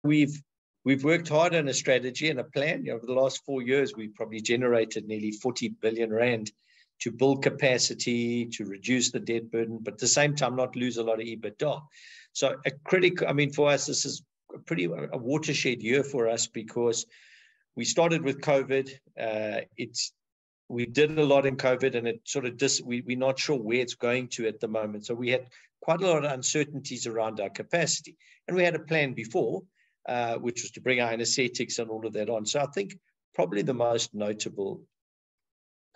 we've worked hard on a strategy and a plan. Over the last 4 years, we've probably generated nearly 40 billion rand to build capacity, to reduce the debt burden, but at the same time, not lose a lot of EBITDA. So for us, this is a watershed year for us, because we started with COVID. We did a lot in COVID, and it sort of we're not sure where it's going to at the moment. So we had quite a lot of uncertainties around our capacity, and we had a plan before, which was to bring our anesthetics and all of that on. So I think probably the most notable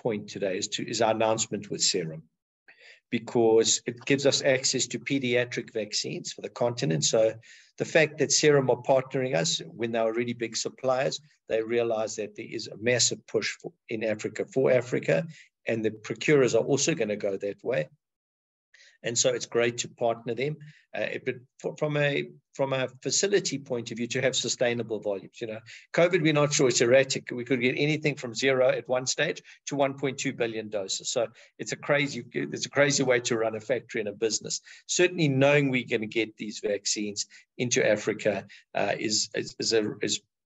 point today is our announcement with Serum, because it gives us access to pediatric vaccines for the continent. So the fact that Serum are partnering us when they're already big suppliers, they realize that there is a massive push in Africa for Africa, and the procurers are also going to go that way. And so it's great to partner them. But from a facility point of view, to have sustainable volumes. COVID, we're not sure, it's erratic. We could get anything from 0 at one stage to 1.2 billion doses. So it's a crazy way to run a factory and a business. Certainly knowing we're going to get these vaccines into Africa is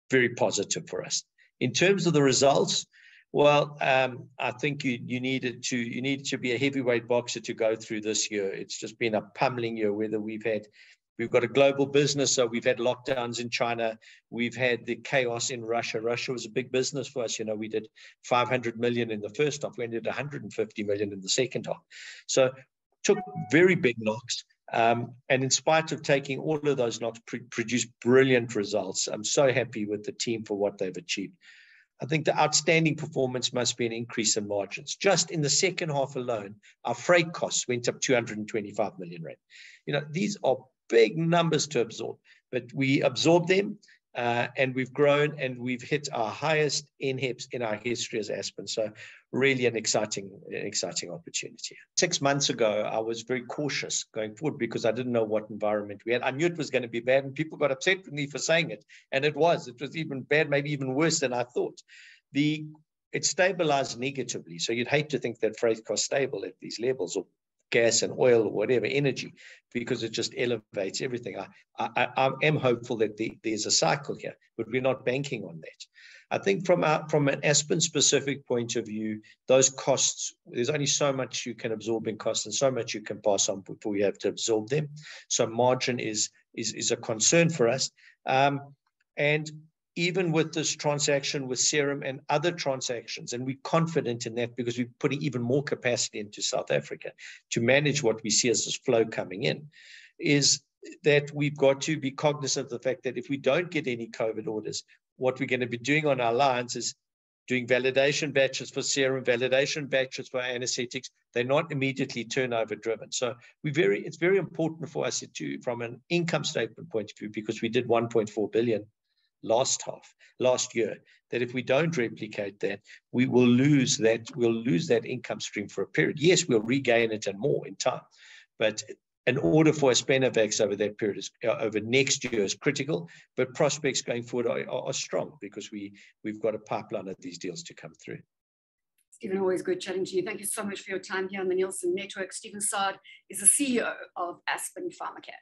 very positive for us. In terms of the results, well, I think you needed to be a heavyweight boxer to go through this year. It's just been a pummeling year. Whether we've got a global business, so we've had lockdowns in China, we've had the chaos in Russia. Russia was a big business for us. We did 500 million in the first half. We ended 150 million in the second half. So took very big knocks. And in spite of taking all of those knocks, produced brilliant results. I'm so happy with the team for what they've achieved. I think the outstanding performance must be an increase in margins. Just in the second half alone, our freight costs went up 225 million rand. These are big numbers to absorb, but we absorbed them, and we've grown, and we've hit our highest NHEPS in our history as Aspen. So really an exciting opportunity. 6 months ago, I was very cautious going forward because I didn't know what environment we had. I knew it was going to be bad, and people got upset with me for saying it. And it was even bad, maybe even worse than I thought. It stabilized negatively. So you'd hate to think that freight costs stable at these levels, or gas and oil or whatever, energy, because it just elevates everything. I am hopeful that there's a cycle here, but we're not banking on that. I think from an Aspen-specific point of view, those costs, there's only so much you can absorb in costs and so much you can pass on before you have to absorb them. So margin is a concern for us. And even with this transaction with Serum and other transactions, and we're confident in that because we're putting even more capacity into South Africa to manage what we see as this flow coming in, is that we've got to be cognizant of the fact that if we don't get any COVID orders, what we're going to be doing on our lines is doing validation batches for Serum, validation batches for anesthetics. They're not immediately turnover driven. So it's very important for us from an income statement point of view, because we did 1.4 billion last year, that if we don't replicate that, we will lose that income stream for a period. Yes, we'll regain it and more in time, but in order for Aspen-Vax over that period, over next year, is critical. But prospects going forward are strong, because we've got a pipeline of these deals to come through. Stephen, always good chatting to you. Thank you so much for your time here on the Nielsen Network. Stephen Saad is the CEO of Aspen Pharmacare.